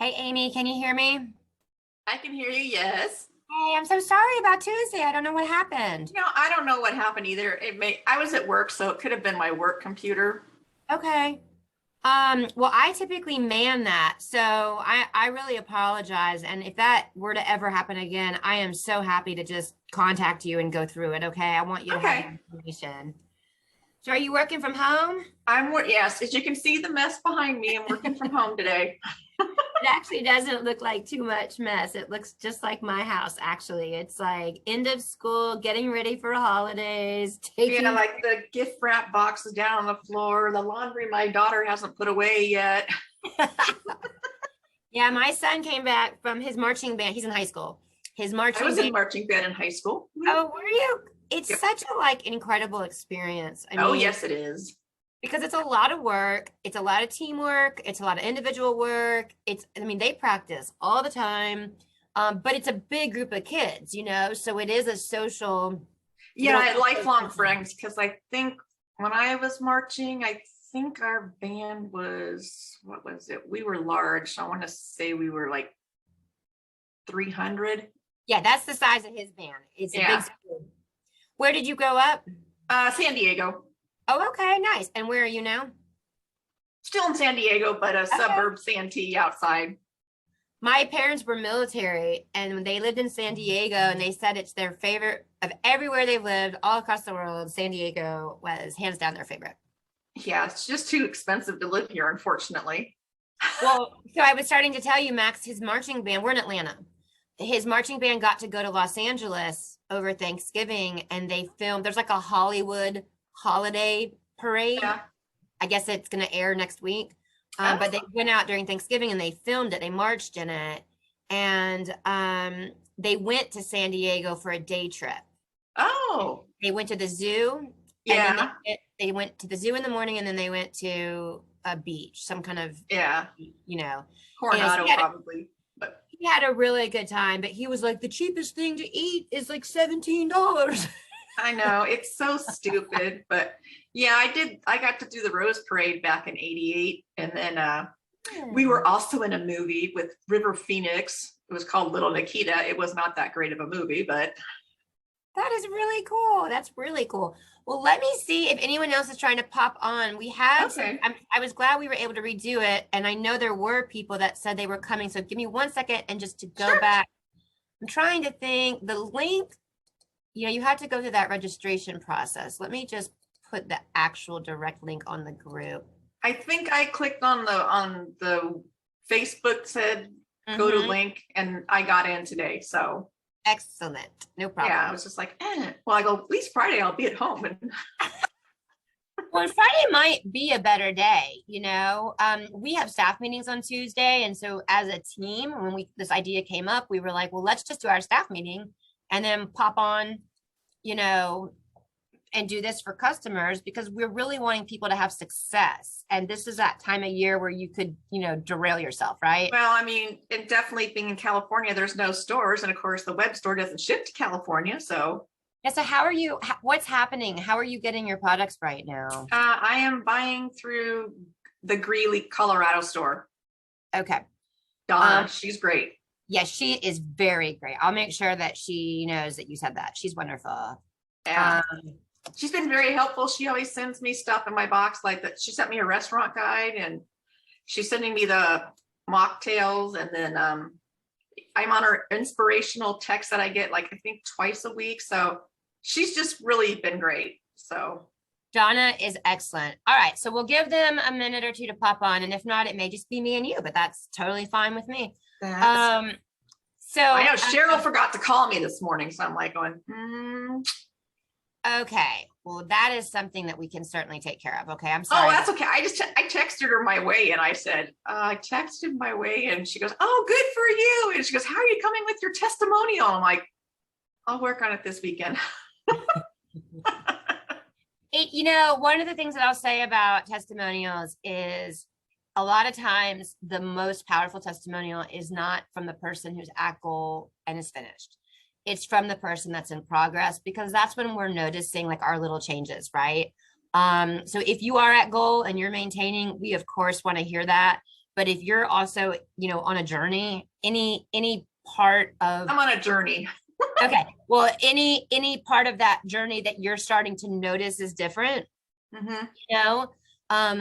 Hey, Amy, can you hear me? I can hear you, yes. Hey, I'm so sorry about Tuesday. I don't know what happened. I don't know what happened either. I was at work, so it could have been my work computer. Okay. Well, I typically man that, so I really apologize. And if that were to ever happen again, I am so happy to just contact you and go through it. Okay. I want you to have the Okay. information. So are you working from home? Yes, as you can see the mess behind me, I'm working from home today. It actually doesn't look like too much mess. It looks just like my house, actually. It's like end of school, getting ready for holidays, Yeah, taking. like the gift wrap boxes down on the floor, the laundry my daughter hasn't put away yet. Yeah, my son came back from his marching band. He's in high school. His I marching was in band. marching band in high school. Oh, were you? It's Yep. such a like incredible experience. I Oh, mean, yes, it is. because it's a lot of work, it's a lot of teamwork, it's a lot of individual work. I mean, they practice all the time. But it's a big group of kids, so it is a social. You Yeah, don't I had feel so lifelong isolated. friends because I think when I was marching, I think our band was, what was it? We were large. So I want to say we were like 300. Yeah, that's the size of his band. It's a big Yeah. school. Where did you grow up? San Diego. Oh, okay, nice. And where are you now? Still in San Diego, but a Okay. suburb Santee outside. My parents were military and when they lived in San Diego and they said it's their favorite of everywhere they've lived all across the world, San Diego was hands down their favorite. Yeah, it's just too expensive to live here, unfortunately. Well, so I was starting to tell you, Max, his marching band, we're in Atlanta. His marching band got to go to Los Angeles over Thanksgiving and they filmed, there's like a Hollywood holiday parade. Yeah. I guess it's going to air next week. But they Oh, went out during Thanksgiving and they filmed it. They marched in it, and they went to San Diego for a day trip. oh, They went to the zoo, and then yeah, they went to the zoo in the morning, and then they went to a beach, some kind of, yeah. you know. Anyways, Coronado probably, but he had a really good time, but he was like, the cheapest thing to eat is like $17. I know it's so stupid. But yeah, I got to do the Rose Parade back in '88, and then we Hmm. were also in a movie with River Phoenix. It was called Little Nikita. It was not that great of a movie, but That is really cool. That's really cool. Well, let me see if anyone else is trying to pop on. We had some, okay. I was glad we were able to redo it. And I know there were people that said they were coming. So give me 1 second and just to go Sure. back. I'm trying to think the link, you had to go through that registration process. Let me just put the actual direct link on the group. I think I clicked on the Facebook said go to Hmm. link, and I got in today. So Excellent. No yeah, I problem. was just like, well, I go, at least Friday I'll be at home. And Well, Friday might be a better day, We have staff meetings on Tuesday, and so as a team, when we this idea came up, we were like, well, let's just do our staff meeting and then pop on, you know, and do this for customers because we're really wanting people to have success. And this is that time of year where you could, derail yourself, right? well, I mean, and definitely being in California, there's no stores. And of course, the web store doesn't ship to California. So Yeah, so how are you, what's happening? How are you getting your products right now? I am buying through the Greeley, Colorado store. Okay. Donna, Um, she's great. yeah, she is very great. I'll make sure that she knows that you said that. She's wonderful. Yeah. Um, She's been very helpful. She always sends me stuff in my box like that. She sent me a restaurant guide, and she's sending me the mocktails. And then I'm on her inspirational text that I get like I think twice a week. So she's just really been great. So Donna is excellent. All right, so we'll give them a minute or two to pop on, and if not, it may just be me and you, but that's totally fine with me. that's Um, so I know Cheryl forgot to call me this morning. So I'm like going, okay, well, that is something that we can certainly take care of. Okay, I'm oh, sorry. that's okay. I texted her my way, and I said, I texted my way, and she goes, oh, good for you. And she goes, how are you coming with your testimonial? I'm like, I'll work on it this weekend. One of the things that I'll say about testimonials is a lot of times the most powerful testimonial is not from the person who's at goal and is finished. It's from the person that's in progress because that's when we're noticing like our little changes, right? So if you are at goal and you're maintaining, we of course want to hear that. But if you're also, on a journey, any part of, I'm on a journey. okay, well, any part of that journey that you're starting to notice is different, Mhm. you know?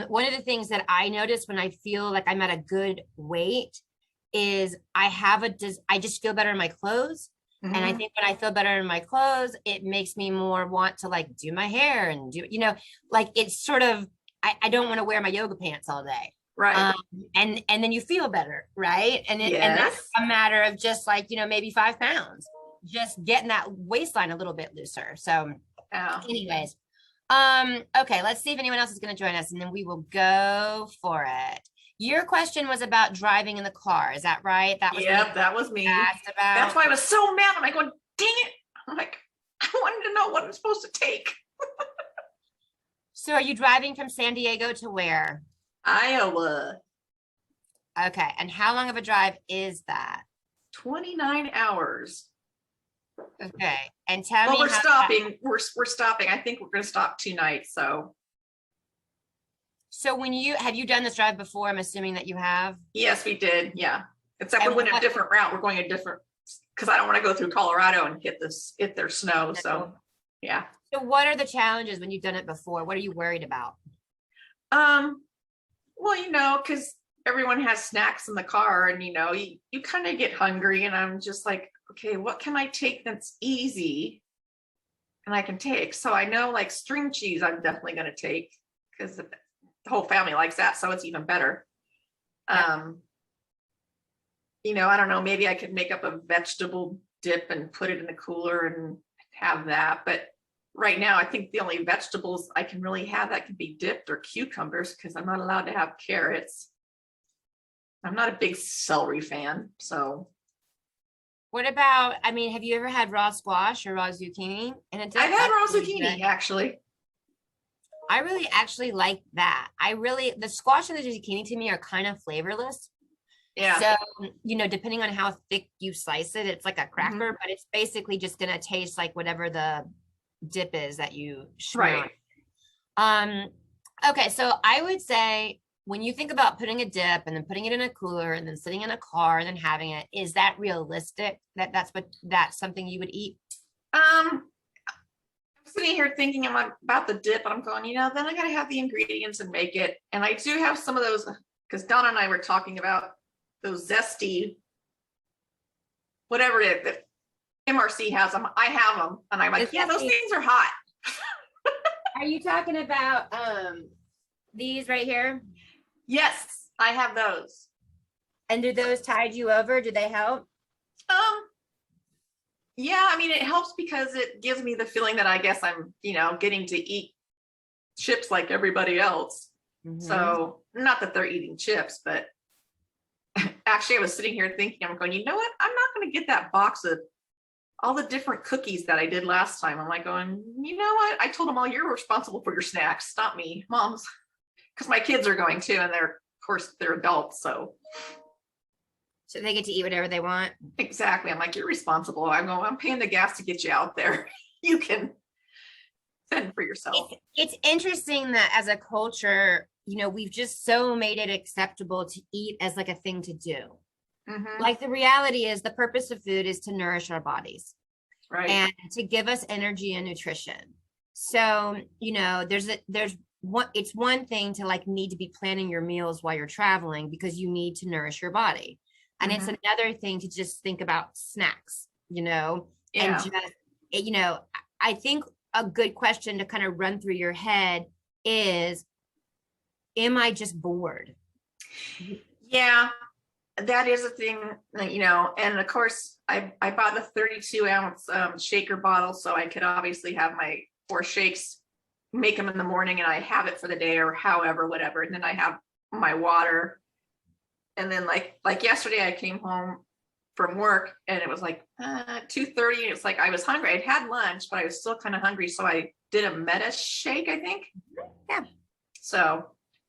One of the things that I notice when I feel like I'm at a good weight is I just feel better in my clothes. And I Mhm. think when I feel better in my clothes, it makes me more want to like do my hair and do, like it's sort of, I don't want to wear my yoga pants all day. Right. Um, and then you feel better, right? And that's Yes. a matter of just like, maybe 5 pounds, just getting that waistline a little bit looser. So Yeah. anyways, okay, let's see if anyone else is going to join us and then we will go for it. Your question was about driving in the car. Is that right? That was what you Yep, that was me. asked That's about. why I was so mad. I'm like, going, dang it. I'm like, I wanted to know what I'm supposed to take. So are you driving from San Diego to where? Iowa, Okay, and how long of a drive is that? 29 hours. Okay, and tell Well, me we're how, stopping. We're stopping. I think we're going to stop 2 nights. So so have you done this drive before? I'm assuming that you have. yes, we did. Yeah. Except we And went a what, different route. We're going a different, because I don't want to go through Colorado and hit their snow. So yeah. so what are the challenges when you've done it before? What are you worried about? Um, well, because everyone has snacks in the car and you kind of get hungry and I'm just like, okay, what can I take that's easy and I can take? So I know like string cheese I'm definitely going to take because the whole family likes that, so it's even better. Yep. I don't know, maybe I could make up a vegetable dip and put it in the cooler and have that. But right now, I think the only vegetables I can really have that can be dipped are cucumbers because I'm not allowed to have carrots. I'm not a big celery fan. So What about, I mean, have you ever had raw squash or raw zucchini in a dip? I've had That's raw really zucchini good. actually. I really actually like that. The squash and the zucchini to me are kind of flavorless. Yeah. So, depending on how thick you slice it, it's like a Mhm. cracker, but it's basically just gonna taste like whatever the dip is that you schmear Right. on. Okay, so I would say when you think about putting a dip and then putting it in a cooler and then sitting in a car and then having it, is that realistic? That's something you would eat? I'm sitting here thinking about the dip, and I'm going, then I got to have the ingredients and make it. And I do have some of those because Donna and I were talking about those zesty, whatever it is that MRC has them. I have them, and I'm like, yeah, those things are hot. Are you talking about these right here? Yes, I have those. And do those tide you over? Do they help? Um, yeah, I mean, it helps because it gives me the feeling that I guess I'm, getting to eat chips like everybody else. Mhm. So not that they're eating chips, but actually I was sitting here thinking, I'm going, you know what? I'm not going to get that box of all the different cookies that I did last time. I'm like going, you know what? I told them all you're responsible for your snacks, not me, moms. Because my kids are going too, and of course they're adults. So they get to eat whatever they want. exactly. I'm like, you're responsible. I'm paying the gas to get you out there. You can fend for yourself. It's interesting that as a culture, we've just so made it acceptable to eat as like a thing to do. Mm-hmm. Like the reality is the purpose of food is to nourish our bodies. Right. And to give us energy and nutrition. So, it's one thing to like need to be planning your meals while you're traveling because you need to nourish your body. And it's another thing to just think about snacks, and just, I think a good question to kind of run through your head is, am I just bored? Yeah, that is a thing, and of course I bought a 32-ounce shaker bottle so I could obviously have my 4 shakes, make them in the morning, and I have it for the day or however, whatever. And then I have my water. And then like yesterday I came home from work and it was like 2:30 and it's like I was hungry. I'd had lunch, but I was still kind of hungry. So I did a meta shake, I think. Yeah. So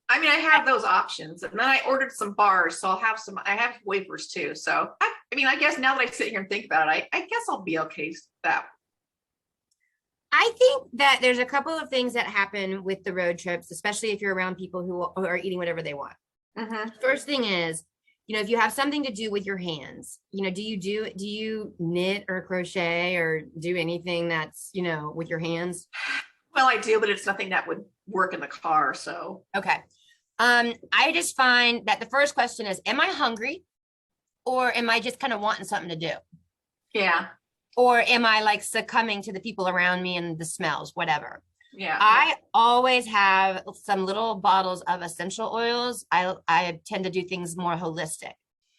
I mean, I have those options. And then I ordered some bars. So I have wafers too. So I guess now that I sit here and think about it, I guess I'll be okay with that. I think that there's a couple of things that happen with the road trips, especially if you're around people who are eating whatever they want. Mm-hmm. First thing is, if you have something to do with your hands, do you knit or crochet or do anything that's, with your hands? Well, I do, but it's nothing that would work in the car. So, Okay. I just find that the first question is, am I hungry or am I just kind of wanting something to do? yeah, Or am I like succumbing to the people around me and the smells, whatever? yeah. I always have some little bottles of essential oils. I tend to do things more holistic.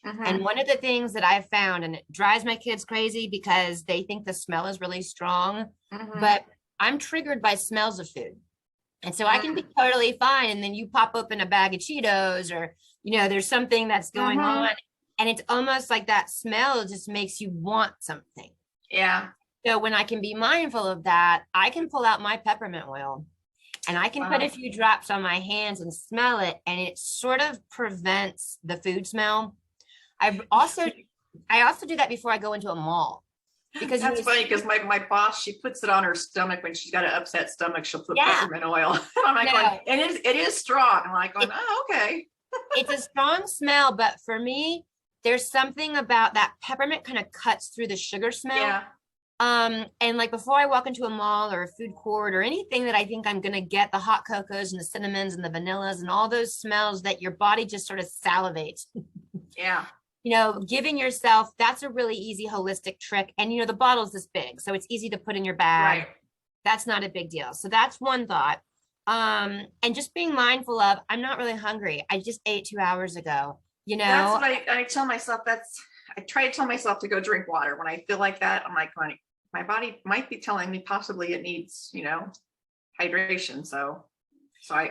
And Mm-hmm. one of the things that I've found, and it drives my kids crazy because they think the smell is really strong, Mm-hmm. but I'm triggered by smells of food. And so I can be Mm-hmm. totally fine. And then you pop open a bag of Cheetos or, there's something that's going Mm-hmm. on. And it's almost like that smell just makes you want something. Yeah. So when I can be mindful of that, I can pull out my peppermint oil and I can put Wow. a few drops on my hands and smell it. And it sort of prevents the food smell. I also I also do that before I go into a mall because That's funny because my boss, she puts it on her stomach when she's got an upset stomach. She'll put yeah, peppermint oil. And I'm like, going, no, and it is strong. I'm like, going, it, oh, okay. it's a strong smell, but for me, there's something about that peppermint kind of cuts through the sugar smell. Yeah. And like before I walk into a mall or a food court or anything that I think I'm gonna get, the hot cocos and the cinnamons and the vanillas and all those smells that your body just sort of salivates. Yeah. Giving yourself, that's a really easy holistic trick. And the bottle's this big, so it's easy to put in your bag. Right. That's not a big deal. So that's one thought. And just being mindful of, I'm not really hungry. I just ate 2 hours ago, That's what I tell myself. I try to tell myself to go drink water when I feel like that. I'm like, my body might be telling me possibly it needs, hydration.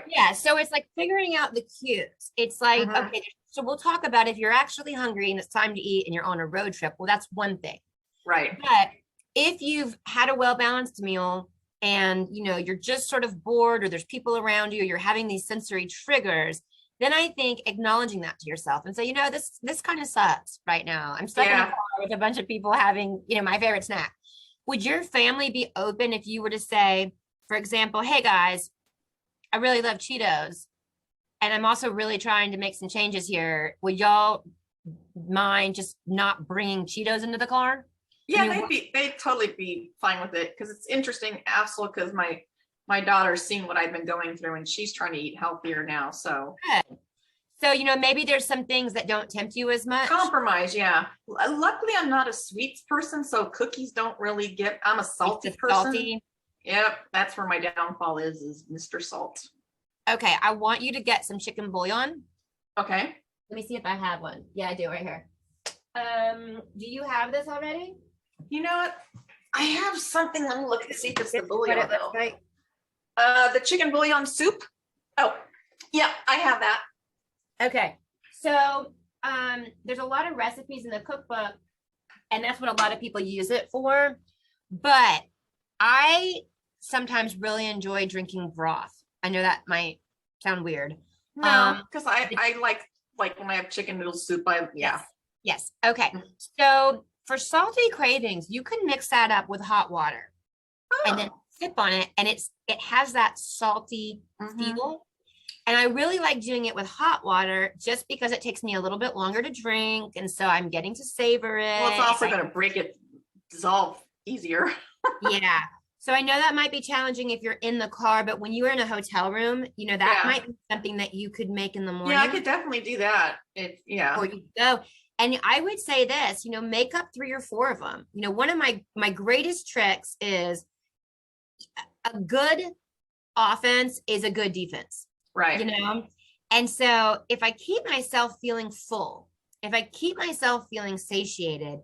Yeah, so it's like figuring out the cues. It's like, Mhm. okay, so we'll talk about if you're actually hungry and it's time to eat and you're on a road trip. Well, that's one thing. Right. But if you've had a well-balanced meal and you're just sort of bored or there's people around you, or you're having these sensory triggers, then I think acknowledging that to yourself and say, this kind of sucks right now. I'm stuck in a Yeah. car with a bunch of people having, my favorite snack. Would your family be open if you were to say, for example, hey guys, I really love Cheetos and I'm also really trying to make some changes here. Would y'all mind just not bringing Cheetos into the car? Yeah, they'd totally be fine with it because it's interesting, also because my daughter's seen what I've been going through and she's trying to eat healthier now. So Good. So, maybe there's some things that don't tempt you as much. compromise, yeah. Luckily, I'm not a sweets person, so cookies don't really get. I'm a salty It's person. salty. Yep, that's where my downfall is Mr. Salt. Okay, I want you to get some chicken bouillon. Okay. Let me see if I have one. Yeah, I do right here. Do you have this already? You know what? I have something. Let me look to see if it's the What bouillon. it looks like. The chicken bouillon soup. Oh, yeah, I have that. Okay, so there's a lot of recipes in the cookbook, and that's what a lot of people use it for. But I sometimes really enjoy drinking broth. I know that might sound weird. No, because I like when I have chicken noodle soup. Yeah. Yes. Okay. So for salty cravings, you can mix that up with hot water and then sip on it, and it has that salty feel. And I really like doing it with hot water just because it takes me a little bit longer to drink, and so I'm getting to savor it. Well, it's also going to dissolve easier. Yeah. So I know that might be challenging if you're in the car, but when you are in a hotel room, that might be something that you could make in the morning. Yeah, I could definitely do that. Before you go. And I would say this, make up 3 or 4 of them. One of my greatest tricks is a good offense is a good defense. Right. And so if I keep myself feeling full, if I keep myself feeling satiated,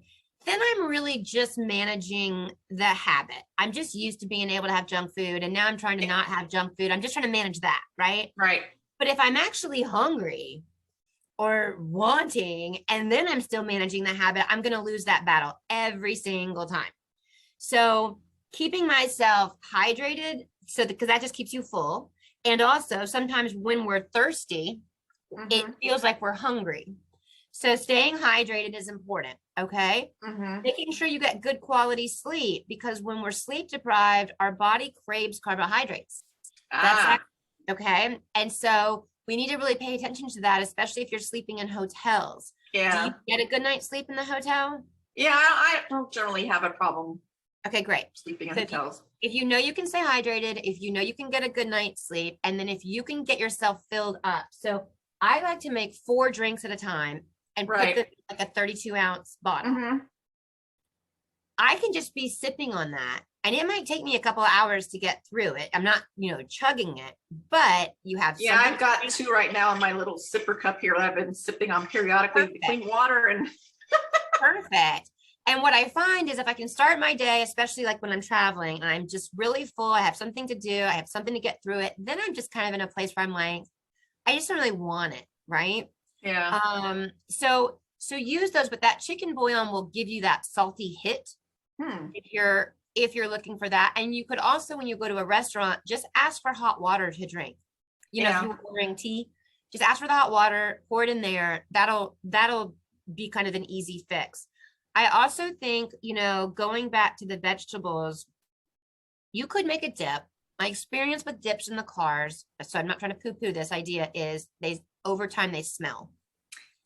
then I'm really just managing the habit. I'm just used to being able to have junk food, and now I'm trying to not have junk food. I'm just trying to manage that, right? Right. But if I'm actually hungry or wanting, and then I'm still managing the habit, I'm going to lose that battle every single time. So keeping myself hydrated, because that just keeps you full. And also sometimes when we're thirsty, it feels like we're hungry. So staying hydrated is important. Okay. Making sure you get good quality sleep, because when we're sleep deprived, our body craves carbohydrates. Okay. And so We need to really pay attention to that, especially if you're sleeping in hotels. Do you Yeah. get a good night's sleep in the hotel? Yeah, I don't generally have a problem Okay, great. sleeping in So hotels. if you know you can stay hydrated, if you know you can get a good night's sleep, and then if you can get yourself filled up. So I like to make 4 drinks at a time and put them Right. in like a 32-ounce bottle. Hmm. I can just be sipping on that. And it might take me a couple of hours to get through it. I'm not, chugging it, but you have Yeah, something. I've got 2 right now in my little sipper cup here that I've been sipping on periodically between water and Perfect. And what I find is if I can start my day, especially like when I'm traveling and I'm just really full, I have something to do, I have something to get through it, then I'm just kind of in a place where I'm like, I just don't really want it, right? yeah. So use those, but that chicken bouillon will give you that salty hit Hmm. if you're looking for that. And you could also, when you go to a restaurant, just ask for hot water to drink. If Yeah. you're ordering tea, just ask for the hot water, pour it in there. That'll be kind of an easy fix. I also think, going back to the vegetables, you could make a dip. My experience with dips in the cars, so I'm not trying to poo-poo this idea, is over time they smell.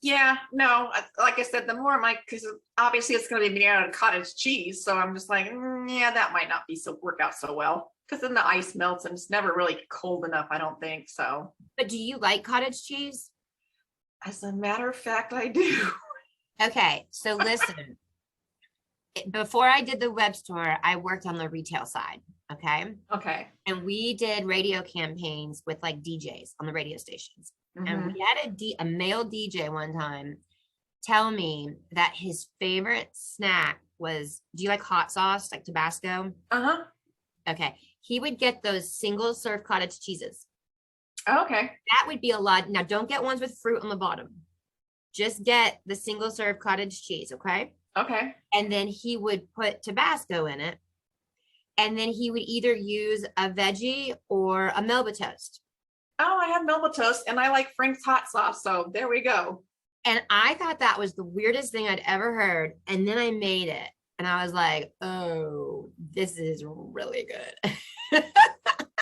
Yeah, no, like I said, the more because obviously it's going to be made out of cottage cheese. So I'm just like, yeah, that might not work out so well because then the ice melts and it's never really cold enough, I don't think so. But do you like cottage cheese? As a matter of fact, I do. Okay, so listen. Before I did the web store, I worked on the retail side. Okay. Okay. And we did radio campaigns with like DJs on the radio stations. Mhm. And we had a male DJ one time tell me that his favorite snack was, do you like hot sauce, like Tabasco? Uh-huh. Okay. He would get those single serve cottage cheeses. Okay. That would be a lot. Now, don't get ones with fruit on the bottom. Just get the single serve cottage cheese. Okay. Okay. And then he would put Tabasco in it. And then he would either use a veggie or a Melba toast. Oh, I have Melba toast and I like Frank's hot sauce. So there we go. And I thought that was the weirdest thing I'd ever heard. And then I made it. And I was like, oh, this is really good.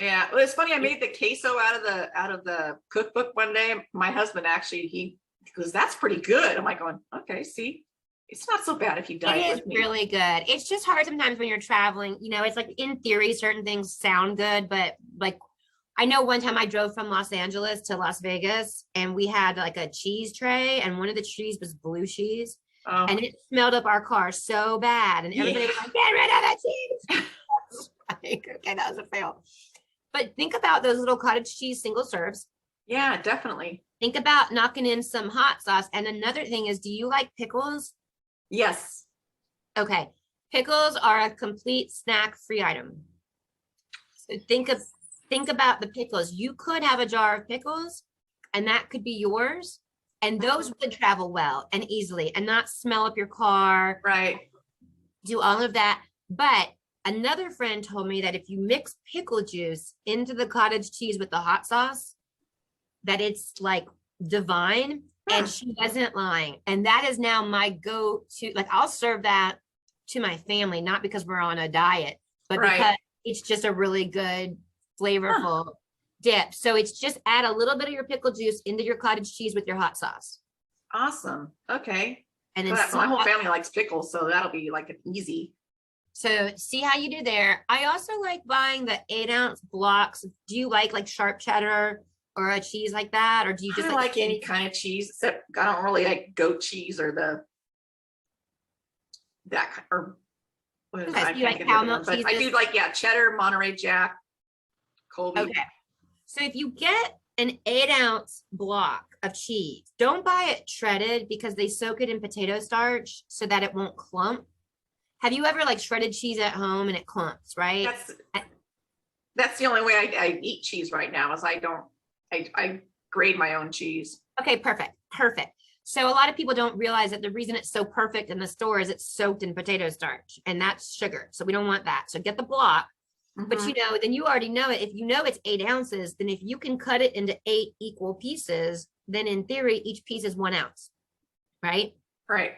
Yeah. Well, it's funny. I made the queso out of the cookbook one day. My husband actually, he goes, that's pretty good. I'm like going, okay, see, it's not so bad if you diet It is with me. really good. It's just hard sometimes when you're traveling. It's like in theory, certain things sound good, but like I know one time I drove from Los Angeles to Las Vegas and we had like a cheese tray and one of the cheese was blue cheese Oh. and it smelled up our car so bad. And everybody was like, get rid of that cheese. Like, okay, that was a fail. But think about those little cottage cheese single serves. Yeah, definitely. Think about knocking in some hot sauce. And another thing is, do you like pickles? Yes. Okay. Pickles are a complete snack-free item. So think about the pickles. You could have a jar of pickles and that could be yours. And those would travel well and easily and not smell up your car. Right. Do all of that. But another friend told me that if you mix pickle juice into the cottage cheese with the hot sauce, that it's like divine. And she wasn't lying. And that is now my go-to. Like I'll serve that to my family, not because we're on a diet, but because it's just a really good, flavorful dip. So it's just add a little bit of your pickle juice into your cottage cheese with your hot sauce. Awesome. Okay. And then my whole family likes pickles, so that'll be like an easy. So see how you do there. I also like buying the 8-ounce blocks. Do you like sharp cheddar or a cheese like that? Or do you just like any kind of cheese, except I don't really like goat cheese or or what is okay, so you like cow milk cheese? I do like, cheddar, Monterey Jack, Colby. Okay. So if you get an 8-ounce block of cheese, don't buy it shredded because they soak it in potato starch so that it won't clump. Have you ever shredded cheese at home and it clumps, right? That's the only way I eat cheese right now is I grade my own cheese. Okay, perfect. So a lot of people don't realize that the reason it's so perfect in the store is it's soaked in potato starch and that's sugar. So we don't want that. So get the block, but then you already know it. If you know it's 8 ounces, then if you can cut it into 8 equal pieces, then in theory, each piece is 1 ounce, right? Right.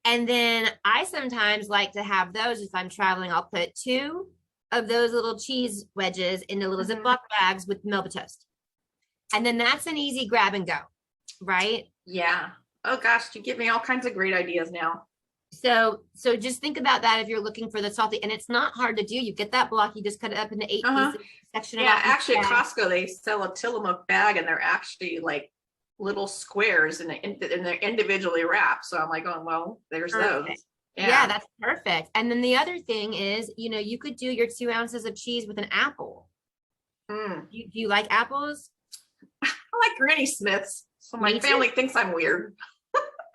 And then I sometimes like to have those if I'm traveling, I'll put 2 of those little cheese wedges into little Ziploc bags with Melba toast. And then that's an easy grab and go, right? Yeah. Oh gosh, you give me all kinds of great ideas now. So just think about that if you're looking for the salty, and it's not hard to do. You get that block, you just cut it up into 8 Uh-huh. pieces, section it Yeah, off. actually at Costco, they sell a Tillamook bag and they're actually like little squares and they're individually wrapped. So I'm like, oh, well, there's Perfect. those. Yeah, Yeah. that's perfect. And then the other thing is, you could do your 2 ounces of cheese with an apple. Mm. Do you like apples? I like Granny Smiths. So my Me too. family thinks I'm weird.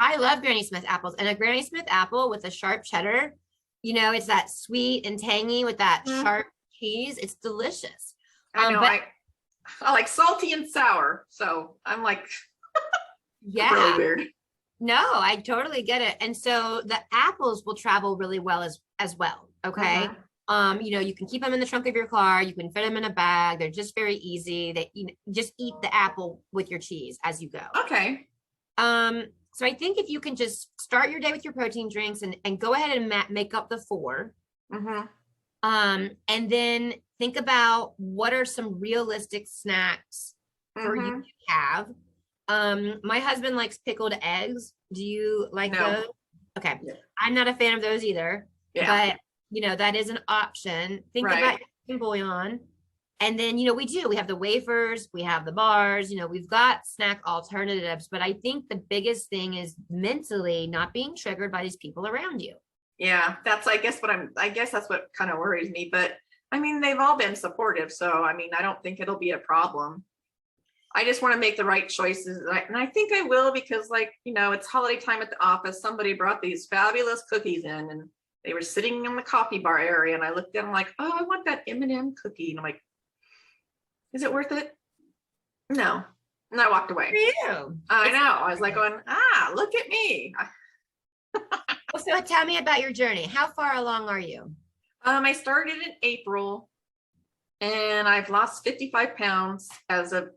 I love Granny Smith apples, and a Granny Smith apple with a sharp cheddar. It's that sweet and tangy with that Mm. sharp cheese. It's delicious. I know. But I like salty and sour. So I'm like yeah, really weird. no, I totally get it. And so the apples will travel really well as well. Okay. Mhm. You can keep them in the trunk of your car. You can fit them in a bag. They're just very easy. That you just eat the apple with your cheese as you go. Okay. So I think if you can just start your day with your protein drinks and go ahead and make up the 4. Mm-hmm. And then think about what are some realistic snacks for you Mm-hmm. to have. My husband likes pickled eggs. Do you like No. those? Okay. Yeah. I'm not a fan of those either, Yeah. but that is an option. Think Right. about your chicken bouillon. And then, we have the wafers, we have the bars, we've got snack alternatives, but I think the biggest thing is mentally not being triggered by these people around you. Yeah. I guess that's what kind of worries me. But I mean, they've all been supportive. So, I mean, I don't think it'll be a problem. I just want to make the right choices. And I think I will because it's holiday time at the office. Somebody brought these fabulous cookies in and they were sitting in the coffee bar area. And I looked at them like, oh, I want that M&M cookie. And I'm like, is it worth it? No. And I walked away. For you. I know. I was like going, look at me. Well, so tell me about your journey. How far along are you? I started in April and I've lost 55 pounds as of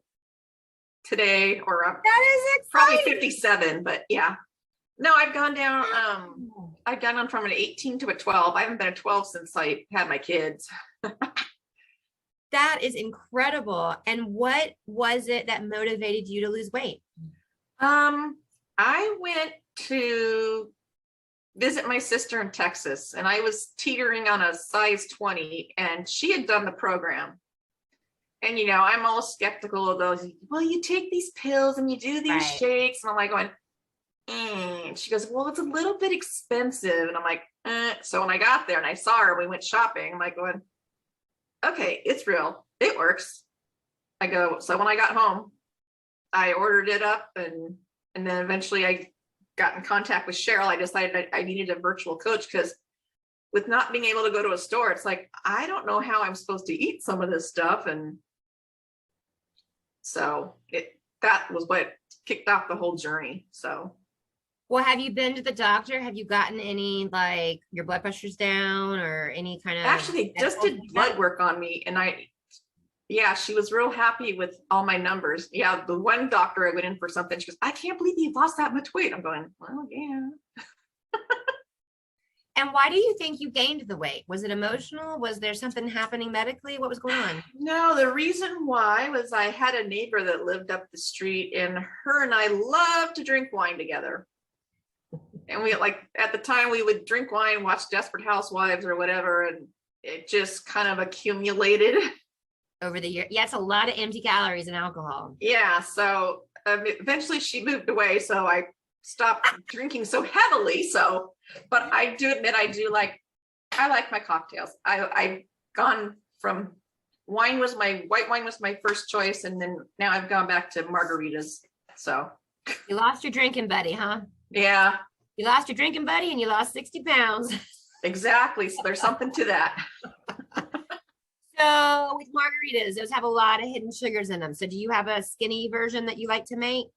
today, or That is probably exciting. 57, but yeah. No, I've gone down, I've gone on from an 18 to a 12. I haven't been a 12 since I had my kids. That is incredible. And what was it that motivated you to lose weight? I went to visit my sister in Texas and I was teetering on a size 20 and she had done the program. And I'm all skeptical of those. Well, you take these pills and you do these shakes. And I'm like going, and she goes, well, it's a little bit expensive. And I'm like, So when I got there and I saw her, we went shopping. I'm like going, okay, it's real. It works. I go, so when I got home, I ordered it up and then eventually I got in contact with Cheryl. I decided I needed a virtual coach because with not being able to go to a store, it's like, I don't know how I'm supposed to eat some of this stuff. And so that was what kicked off the whole journey. So. Well, have you been to the doctor? Have you gotten any, like, your blood pressure's down or any kind of? Actually, they just did blood work on me. And she was real happy with all my numbers. Yeah, the one doctor I went in for something, she goes, I can't believe you've lost that much weight. I'm going, well, yeah. And why do you think you gained the weight? Was it emotional? Was there something happening medically? What was going on? No, the reason why was I had a neighbor that lived up the street and her and I loved to drink wine together. And we at the time we would drink wine, watch Desperate Housewives or whatever. And it just kind of accumulated. Over the year. Yeah, it's a lot of empty calories in alcohol. Yeah. So eventually she moved away. So I stopped drinking so heavily. So, but I do admit I like my cocktails. I've gone from white wine was my first choice. And then now I've gone back to margaritas. So. You lost your drinking buddy, huh? Yeah. You lost your drinking buddy and you lost 60 pounds. Exactly. So there's something to that. So with margaritas, those have a lot of hidden sugars in them. So do you have a skinny version that you like to make?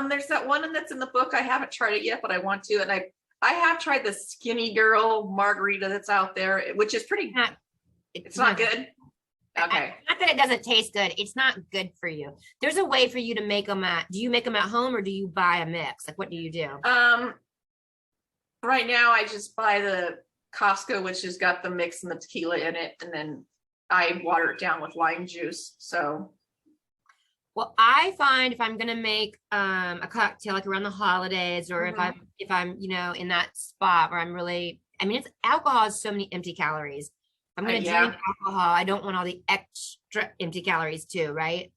There's that one that's in the book. I haven't tried it yet, but I want to. And I have tried the skinny girl margarita that's out there, which is pretty, it's not good. Okay. Not that it doesn't taste good. It's not good for you. There's a way for you to make them do you make them at home or do you buy a mix? Like, what do you do? Right now I just buy the Costco, which has got the mix and the tequila in it. And then I water it down with lime juice. So. Well, I find if I'm gonna make a cocktail like around the holidays, or if Mhm. I'm, in that spot where I'm really, I mean, it's alcohol has so many empty calories. If I'm gonna drink Yeah. alcohol, I don't want all the extra empty calories too, right?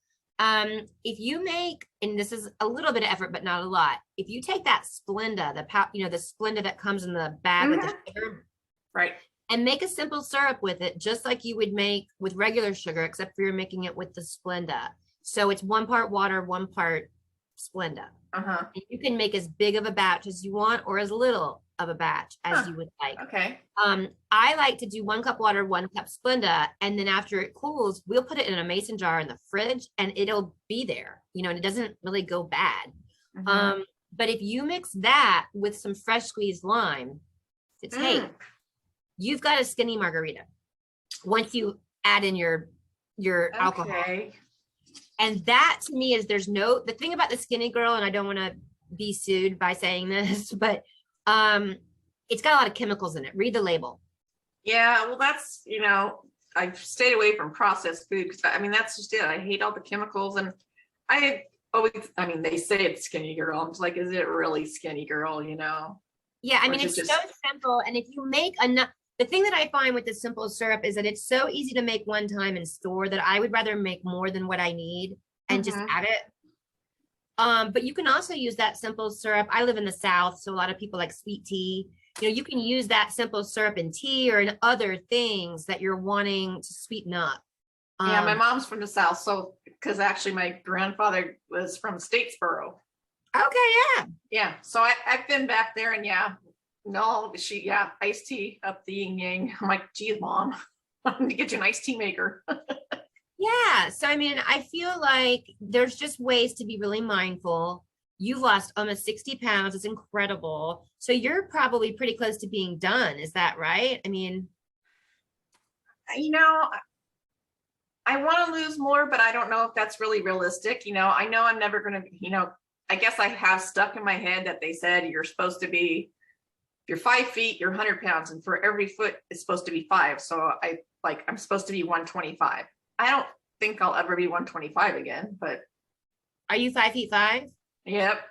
If you make, and this is a little bit of effort, but not a lot, if you take that Splenda, the Splenda that comes in the bag with the Mhm. sugar, Right. and make a simple syrup with it, just like you would make with regular sugar, except for you're making it with the Splenda. So it's 1 part water, 1 part Splenda. Uh-huh. And you can make as big of a batch as you want, or as little of a batch as Huh. you would like. Okay. I like to do 1 cup water, 1 cup Splenda, and then after it cools, we'll put it in a mason jar in the fridge, and it'll be there, and it doesn't really go bad. Mhm. But if you mix that with some fresh squeezed lime to taste, Mm. you've got a skinny margarita once you add in your alcohol. Okay. And that to me is the thing about the skinny girl, and I don't want to be sued by saying this, but it's got a lot of chemicals in it. Read the label. Yeah, well, that's, I've stayed away from processed food because I mean, that's just it. I hate all the chemicals. And I always, I mean, they say it's skinny girl. I'm just like, is it really skinny girl, Yeah, I Or mean, is it it's so just, simple. And if you make enough, the thing that I find with the simple syrup is that it's so easy to make one time and store that I would rather make more than what I need and just Mhm. add it. But you can also use that simple syrup. I live in the South, so a lot of people like sweet tea. You can use that simple syrup in tea or in other things that you're wanting to sweeten up. Yeah, my Um, mom's from the South. So, because actually my grandfather was from Statesboro. okay, yeah. Yeah. So I've been back there and yeah, no, iced tea up the yin yang. I'm like, geez, mom, I need to get you an iced tea maker. Yeah. So, I mean, I feel like there's just ways to be really mindful. You've lost almost 60 pounds. It's incredible. So you're probably pretty close to being done. Is that right? I mean, You know, I want to lose more, but I don't know if that's really realistic. I know I'm never going to, I guess I have stuck in my head that they said you're supposed to be, if you're 5 feet, you're 100 pounds. And for every foot, it's supposed to be five. So I'm supposed to be 125. I don't think I'll ever be 125 again, but are you 5'5"? yep.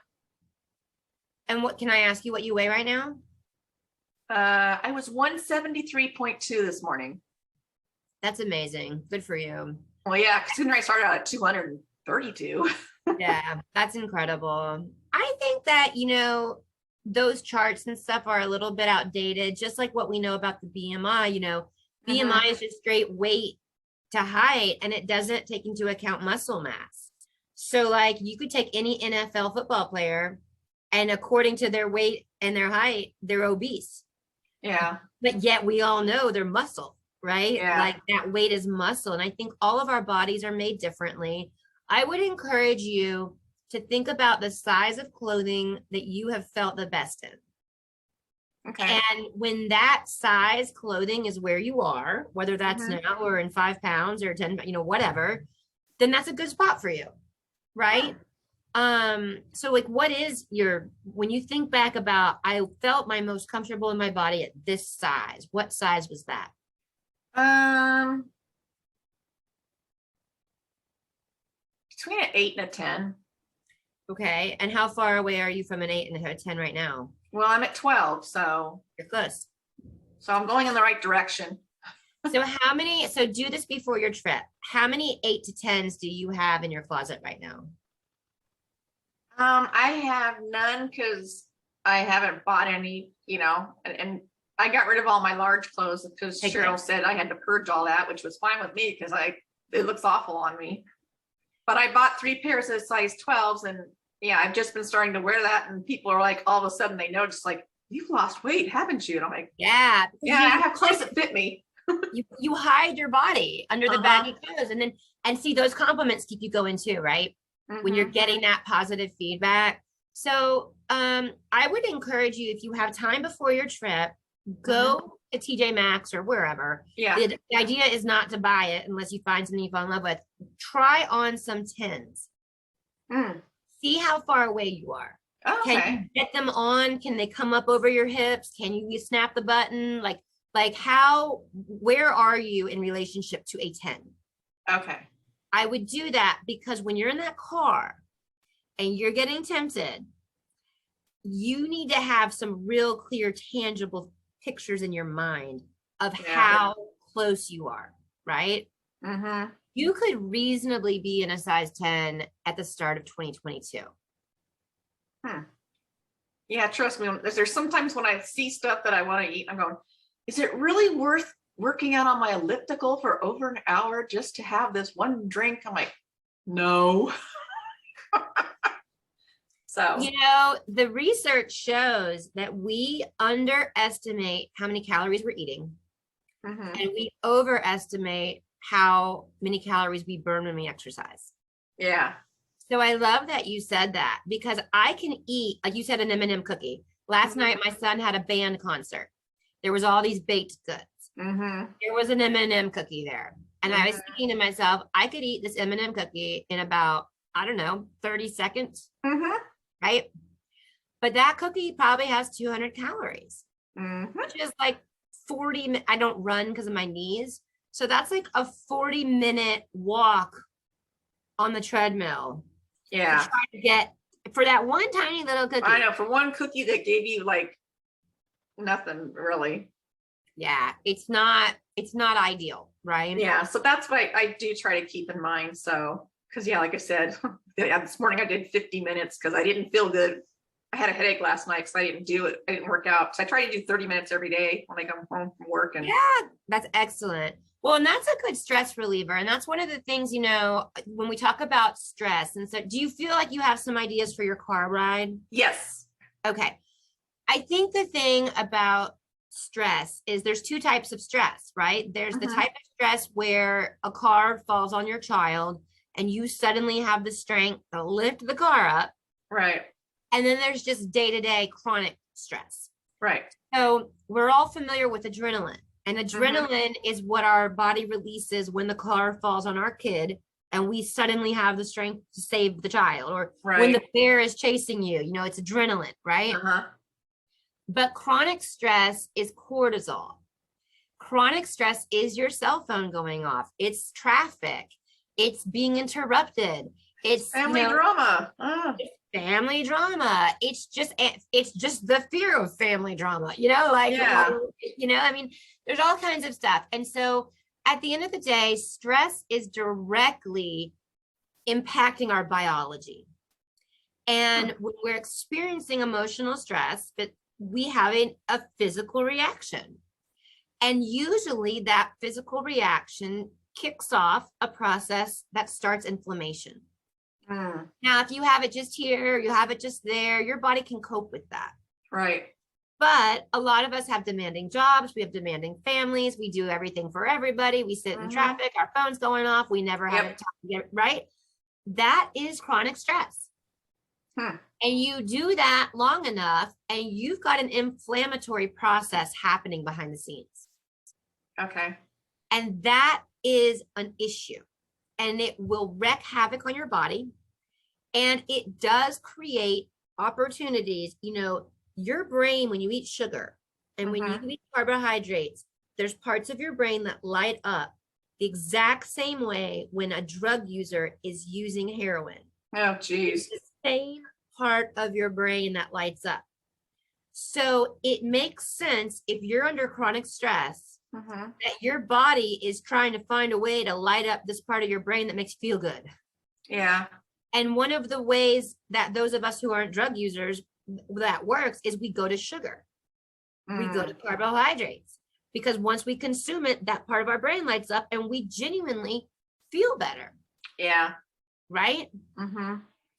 And what can I ask you what you weigh right now? I was 173.2 this morning. That's amazing. Good for you. Well, yeah, considering I started out at 232. Yeah, that's incredible. I think that, those charts and stuff are a little bit outdated, just like what we know about the BMI. BMI Mhm. is just straight weight to height, and it doesn't take into account muscle mass. So, like, you could take any NFL football player, and according to their weight and their height, they're obese. Yeah, But yet we all know they're muscle, right? yeah. Like that weight is muscle. And I think all of our bodies are made differently. I would encourage you to think about the size of clothing that you have felt the best in. Okay. And when that size clothing is where you are, whether that's Mhm. now or in 5 pounds or 10, whatever, then that's a good spot for you. Huh. Right. So like what is when you think back about I felt my most comfortable in my body at this size, what size was that? Um, Between an 8 and a 10. Okay. And how far away are you from an 8 and a 10 right now? Well, I'm at 12, so You're close. I'm going in the right direction. So do this before your trip. How many 8 to 10s do you have in your closet right now? I have none because I haven't bought any, and I got rid of all my large clothes because Okay, Cheryl great. said I had to purge all that, which was fine with me because it looks awful on me. But I bought 3 pairs of size 12s, and yeah, I've just been starting to wear that, and people are like, all of a sudden they notice, like, you've lost weight, haven't you? And I'm like, Yeah, because yeah, I have clothes that fit me. you hide your body under the Uh-huh. baggy clothes, and see those compliments keep you going too, right? When you're Mm-hmm. getting that positive feedback. So I would encourage you, if you have time before your trip, go to TJ Maxx or wherever. Yeah. The idea is not to buy it unless you find something you fall in love with. Try on some tins. Mm. See how far away you are. Can you Okay. get them on? Can they come up over your hips? Can you snap the button? Where are you in relationship to a 10? Okay. I would do that because when you're in that car and you're getting tempted, you need to have some real clear, tangible pictures in your mind of how close you are, right? Mm-hmm. You could reasonably be in a size 10 at the start of 2022. Yeah, trust me. There's sometimes when I see stuff that I want to eat, I'm going, is it really worth working out on my elliptical for over an hour just to have this one drink? I'm like, no. So, you know, the research shows that we underestimate how many calories we're eating, and we overestimate how many calories we burn when we exercise. Yeah. So I love that you said that, because I can eat, like you said, an M&M cookie. Last night, my son had a band concert. There was all these baked goods. There was an M&M cookie there. And I was thinking to myself, I could eat this M&M cookie in about, I don't know, 30 seconds. Right? But that cookie probably has 200 calories, which is like 40. I don't run because of my knees. So that's like a 40-minute walk on the treadmill. Yeah. To try to get for that one tiny little cookie. I know, for one cookie that gave you like nothing really. Yeah, it's not ideal, right? Yeah. So that's what I do try to keep in mind. So, because yeah, like I said, this morning I did 50 minutes because I didn't feel good. I had a headache last night because I didn't do it. I didn't work out. So I try to do 30 minutes every day when I come home from work. And yeah, that's excellent. Well, and that's a good stress reliever. And that's one of the things, you know, when we talk about stress. And so do you feel like you have some ideas for your car ride? yes. Okay. I think the thing about stress is there's two types of stress, right? There's the type of stress where a car falls on your child and you suddenly have the strength to lift the car up. Right. And then there's just day-to-day chronic stress. Right. So we're all familiar with adrenaline. And adrenaline is what our body releases when the car falls on our kid and we suddenly have the strength to save the child, or when the bear is chasing you, you know, it's adrenaline, right? But chronic stress is cortisol. Chronic stress is your cell phone going off. It's traffic. It's being interrupted. It's family drama. It's family drama. It's just the fear of family drama, you know, like, you know, I mean, there's all kinds of stuff. And so at the end of the day, stress is directly impacting our biology. And when we're experiencing emotional stress, but we have a physical reaction. And usually that physical reaction kicks off a process that starts inflammation. Now, if you have it just here, you have it just there, your body can cope with that. Right. But a lot of us have demanding jobs. We have demanding families. We do everything for everybody. We sit in traffic, our phone's going off. We never have time to get right. That is chronic stress. And you do that long enough and you've got an inflammatory process happening behind the scenes. Okay. And that is an issue. And it will wreak havoc on your body. And it does create opportunities. You know, your brain, when you eat sugar and when you eat carbohydrates, there's parts of your brain that light up the exact same way when a drug user is using heroin. Oh, geez. It's the same part of your brain that lights up. So it makes sense if you're under chronic stress that your body is trying to find a way to light up this part of your brain that makes you feel good. Yeah. And one of the ways that those of us who aren't drug users that works is we go to sugar. We go to carbohydrates, because once we consume it, that part of our brain lights up and we genuinely feel better. Yeah. Right?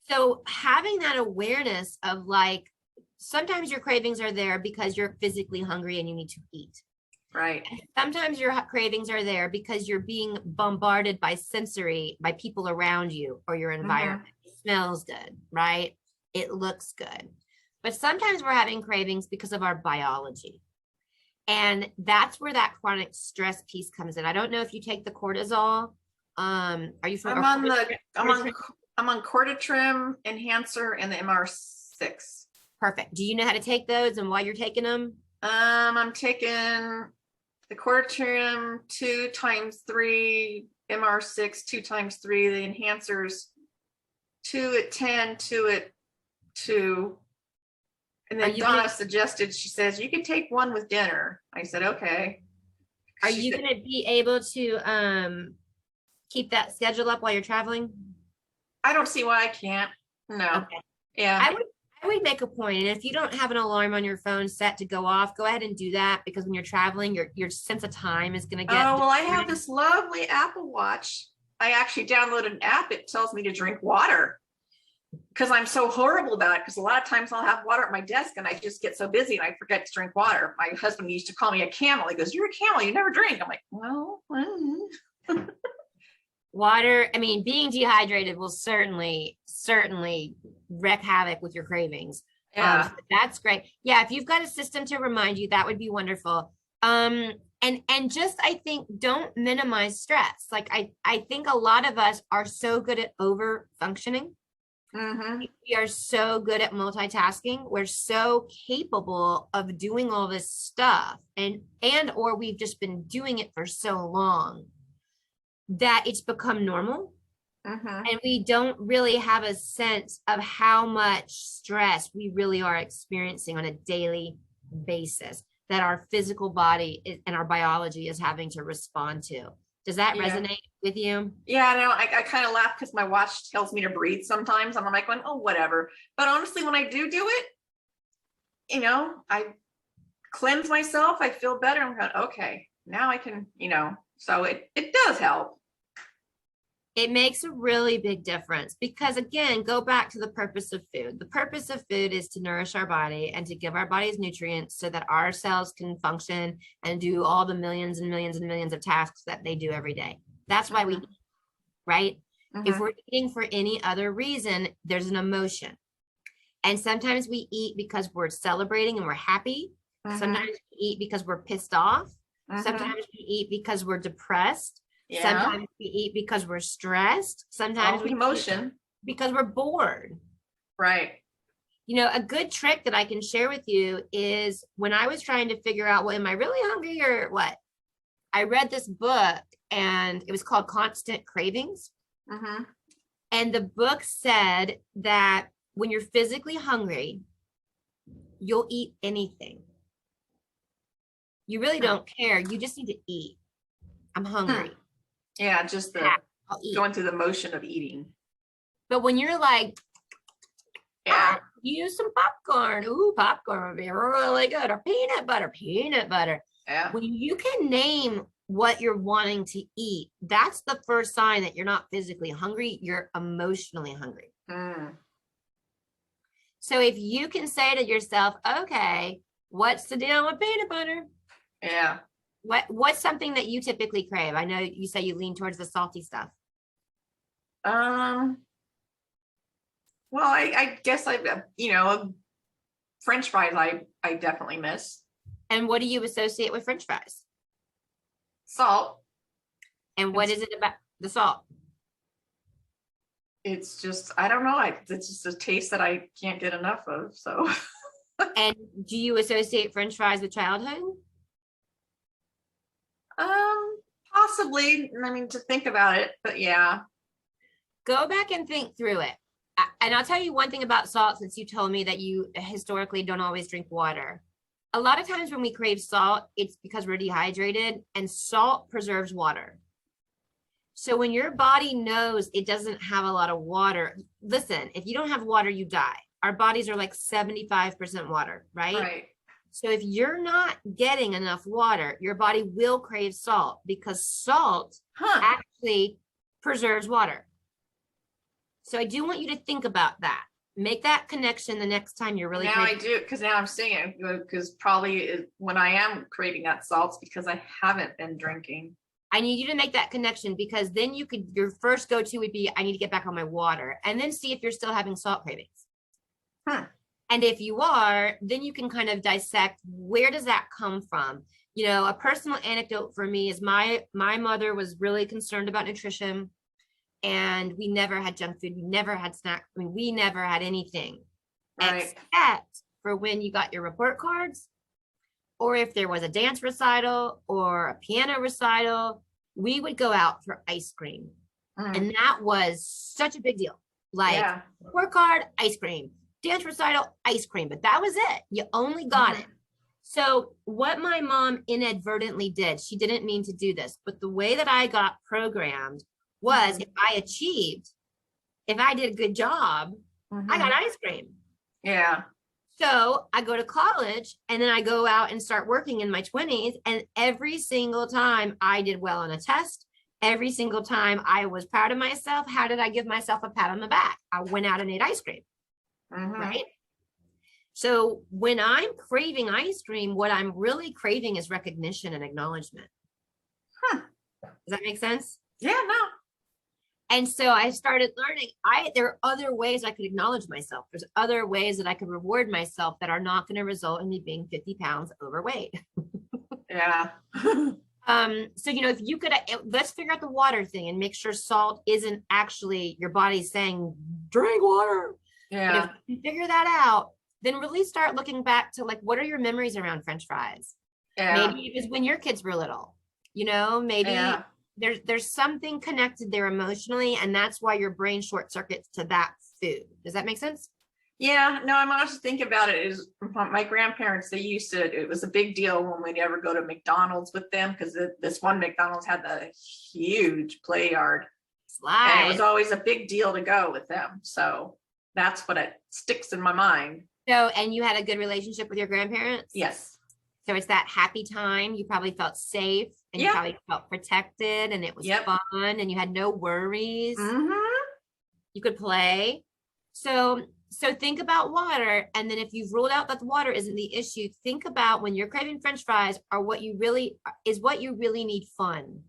So having that awareness of like, sometimes your cravings are there because you're physically hungry and you need to eat. Right. Sometimes your cravings are there because you're being bombarded by people around you or your environment. It smells good, right? It looks good. But sometimes we're having cravings because of our biology. And that's where that chronic stress piece comes in. I don't know if you take the cortisol. Are you from? I'm on Cortitrim, Enhancer, and the MR6. Perfect. Do you know how to take those and why you're taking them? I'm taking the Cortitrim 2 times 3 MR6 2 times 3, the enhancers 2 at 10, 2 at 2. And then Donna suggested, she says, you could take one with dinner. I said, okay. Are you going to be able to keep that schedule up while you're traveling? I don't see why I can't. No. Okay. Yeah. I would make a point, and if you don't have an alarm on your phone set to go off, go ahead and do that, because when you're traveling, your sense of time is going to get. Oh, well, I have this lovely Apple Watch. I actually downloaded an app. It tells me to drink water because I'm so horrible about it. Because a lot of times I'll have water at my desk and I just get so busy and I forget to drink water. My husband used to call me a camel. He goes, "You're a camel. You never drink." I'm like, well. Water, I mean, being dehydrated will certainly wreak havoc with your cravings. Yeah. That's great. Yeah, if you've got a system to remind you, that would be wonderful. And just, I think, don't minimize stress. Like I think a lot of us are so good at over functioning. Mm-hmm. We are so good at multitasking. We're so capable of doing all this stuff, and or we've just been doing it for so long that it's become normal. Mm-hmm. And we don't really have a sense of how much stress we really are experiencing on a daily basis that our physical body and our biology is having to respond to. Does that resonate with you? Yeah, no, I kind of laugh because my watch tells me to breathe sometimes. And I'm like, going, oh, whatever. But honestly, when I do it, I cleanse myself. I feel better. I'm going, okay, now I can, so it does help. It makes a really big difference because, again, go back to the purpose of food. The purpose of food is to nourish our body and to give our bodies nutrients so that our cells can function and do all the millions and millions and millions of tasks that they do every day. That's why we eat, right? Mm-hmm. If we're eating for any other reason, there's an emotion. And sometimes we eat because we're celebrating and we're happy. Mm-hmm. Sometimes we eat because we're pissed off. Mm-hmm. Sometimes we eat because we're depressed. Yeah. Sometimes we eat because we're stressed. Sometimes we eat because we're bored. Right. A good trick that I can share with you is when I was trying to figure out, well, am I really hungry or what? I read this book and it was called Constant Cravings. Mm-hmm. And the book said that when you're physically hungry, you'll eat anything. You really don't care. You just need to eat. I'm hungry. Yeah, just going through the motion of eating. But when you're like, use some popcorn. Ooh, popcorn would be really good. Or peanut butter. Yeah. When you can name what you're wanting to eat, that's the first sign that you're not physically hungry. You're emotionally hungry. Mm. So if you can say to yourself, okay, what's the deal with peanut butter? Yeah. What's something that you typically crave? I know you say you lean towards the salty stuff. Well, I guess French fries I definitely miss. And what do you associate with French fries? Salt. And what is it about the salt? It's just, I don't know. It's just a taste that I can't get enough of. So. And do you associate French fries with childhood? Possibly. I mean, to think about it, but yeah. Go back and think through it. And I'll tell you one thing about salt, since you told me that you historically don't always drink water. A lot of times when we crave salt, it's because we're dehydrated, and salt preserves water. So when your body knows it doesn't have a lot of water, listen, if you don't have water, you die. Our bodies are like 75% water, right? Right. So if you're not getting enough water, your body will crave salt because salt actually preserves water. So I do want you to think about that. Make that connection the next time you're really now craving. I do, because now I'm seeing it, because probably when I am craving that salt's because I haven't been drinking. I need you to make that connection, because then your first go-to would be, I need to get back on my water, and then see if you're still having salt cravings. And if you are, then you can kind of dissect, where does that come from? A personal anecdote for me is my mother was really concerned about nutrition, and we never had junk food. We never had snacks. I mean, we never had anything except for when you got your report cards, or if there was a dance recital or a piano recital. we would go out for ice cream. Mm. And that was such a big deal. Like work hard, ice cream, dance recital, ice cream, but that was it. You only got it. So what my mom inadvertently did, she didn't mean to do this, but the way that I got programmed was if I achieved, if I did a good job, I got ice cream. Yeah. So I go to college and then I go out and start working in my 20s. And every single time I did well on a test, every single time I was proud of myself, how did I give myself a pat on the back? I went out and ate ice cream, right? So when I'm craving ice cream, what I'm really craving is recognition and acknowledgement. Does that make sense? Yeah, no. And so I started learning, there are other ways I could acknowledge myself. There's other ways that I could reward myself that are not going to result in me being 50 pounds overweight. Yeah. So, if you could, let's figure out the water thing and make sure salt isn't actually your body's saying, drink water. Yeah. If you figure that out, then really start looking back to like, what are your memories around French fries? Yeah. Maybe it was when your kids were little, maybe there's something connected there emotionally. And that's why your brain short circuits to that food. Does that make sense? Yeah, no, I'm also thinking about it is my grandparents, it was a big deal when we'd ever go to McDonald's with them because this one McDonald's had the huge play yard. And it was always a big deal to go with them. So that's what it sticks in my mind. So, and you had a good relationship with your grandparents? Yes. So it's that happy time. You probably felt safe and you probably felt protected and it was fun and you had no worries. You could play. So think about water. And then if you've ruled out that the water isn't the issue, think about when you're craving French fries what you really need fun,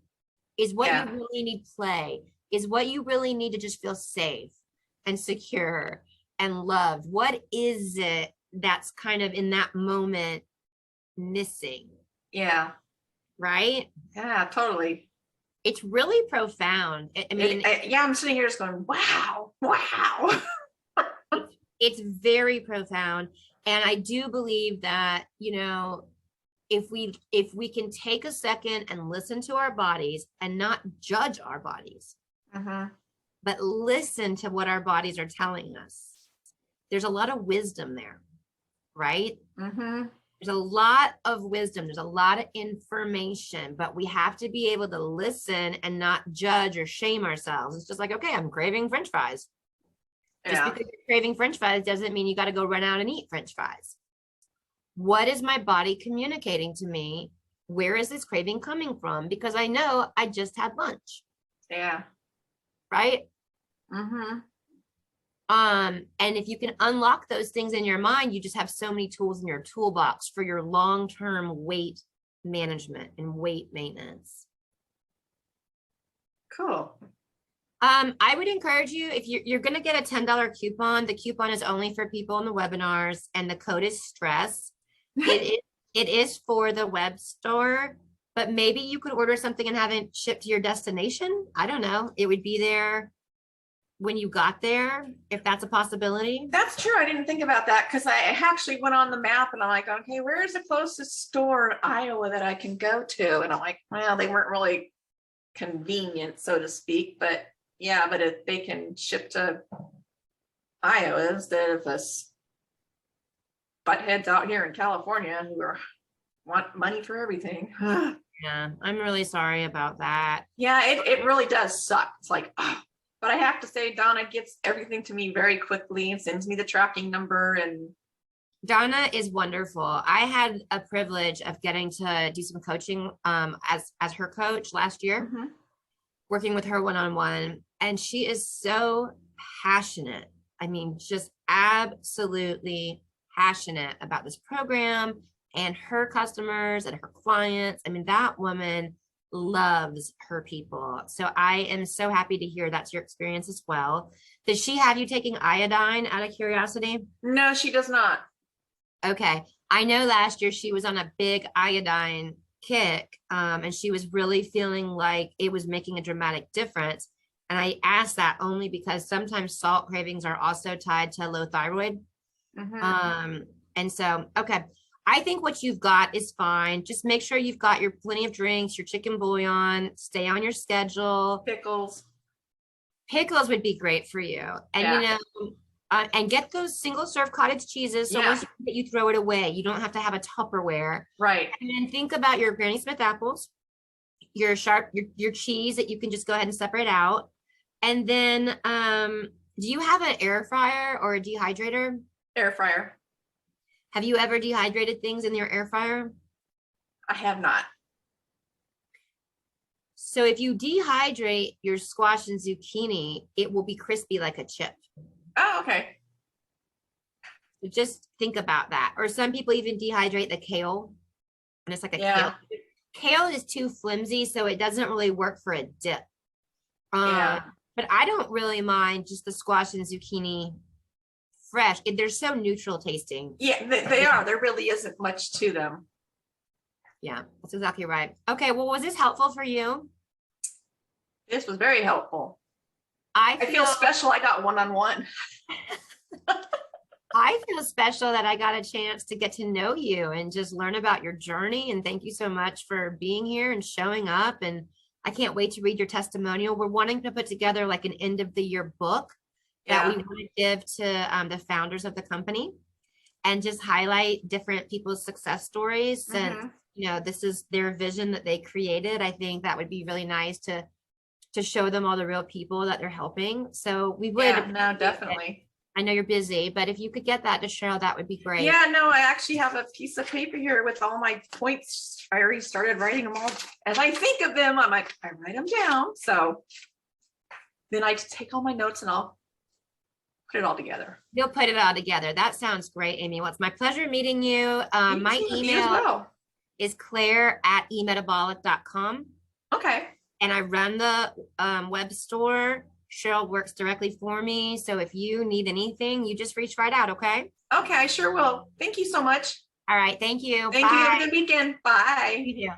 is what you really need play, is what you really need to just feel safe and secure and loved. What is it that's kind of in that moment missing? Yeah. Right? Yeah, totally. It's really profound. I mean, I'm sitting here just going, wow. It's very profound. And I do believe that, if we can take a second and listen to our bodies and not judge our bodies, but listen to what our bodies are telling us, there's a lot of wisdom there, right? There's a lot of wisdom. There's a lot of information, but we have to be able to listen and not judge or shame ourselves. It's just like, okay, I'm craving French fries. Just because you're craving French fries doesn't mean you got to go run out and eat French fries. What is my body communicating to me? Where is this craving coming from? Because I know I just had lunch. Yeah. Right? And if you can unlock those things in your mind, you just have so many tools in your toolbox for your long-term weight management and weight maintenance. Cool. I would encourage you, if you're going to get a $10 coupon, the coupon is only for people in the webinars and the code is stress. It is for the web store, but maybe you could order something and have it shipped to your destination. I don't know. It would be there when you got there, if that's a possibility. That's true. I didn't think about that because I actually went on the map and I'm like, okay, where's the closest store in Iowa that I can go to? And I'm like, well, they weren't really convenient, so to speak, but if they can ship to Iowa instead of us buttheads out here in California who want money for everything. Yeah, I'm really sorry about that. Yeah, it really does suck. It's like, but I have to say, Donna gets everything to me very quickly and sends me the tracking number. And Donna is wonderful. I had a privilege of getting to do some coaching as her coach last year, working with her one-on-one. And she is so passionate. I mean, just absolutely passionate about this program and her customers and her clients. I mean, that woman loves her people. So I am so happy to hear that's your experience as well. Does she have you taking iodine out of curiosity? No, she does not. Okay. I know last year she was on a big iodine kick, and she was really feeling like it was making a dramatic difference. And I asked that only because sometimes salt cravings are also tied to low thyroid. And so, okay. I think what you've got is fine. Just make sure you've got your plenty of drinks, your chicken bouillon, stay on your schedule. Pickles. Pickles would be great for you. And Yeah. and get those single serve cottage cheeses. So Yeah. once you throw it away, you don't have to have a Tupperware. Right. And then think about your Granny Smith apples, your cheese that you can just go ahead and separate out. And then do you have an air fryer or a dehydrator? Air fryer. Have you ever dehydrated things in your air fryer? I have not. So if you dehydrate your squash and zucchini, it will be crispy like a chip. Oh, okay. So just think about that. Or some people even dehydrate the kale, and it's like a Yeah. kale. Kale is too flimsy, so it doesn't really work for a dip. Yeah. But I don't really mind just the squash and zucchini fresh. They're so neutral tasting. Yeah, they are. There really isn't much to them. Yeah, that's exactly right. Okay, well, was this helpful for you? This was very helpful. I I feel special. I got one-on-one. I feel special that I got a chance to get to know you and just learn about your journey. And thank you so much for being here and showing up. And I can't wait to read your testimonial. We're wanting to put together like an end of the year book that we want to give to the founders of the company and just highlight different people's success stories. Since, this is their vision that they created. I think that would be really nice to show them all the real people that they're helping. So we would. Yeah, no, definitely. I know you're busy, but if you could get that to Cheryl, that would be great. Yeah, no, I actually have a piece of paper here with all my points. I already started writing them all. As I think of them, I write them down. So then I take all my notes and I'll put it all together. You'll put it all together. That sounds great, Amy. Well, it's my pleasure meeting you. My email is claire@emetabolic.com. Okay. And I run the web store. Cheryl works directly for me. So if you need anything, you just reach right out, okay? Okay, I sure will. Thank you so much. All right. Thank you. Thank you. Have a good weekend. Bye. You too.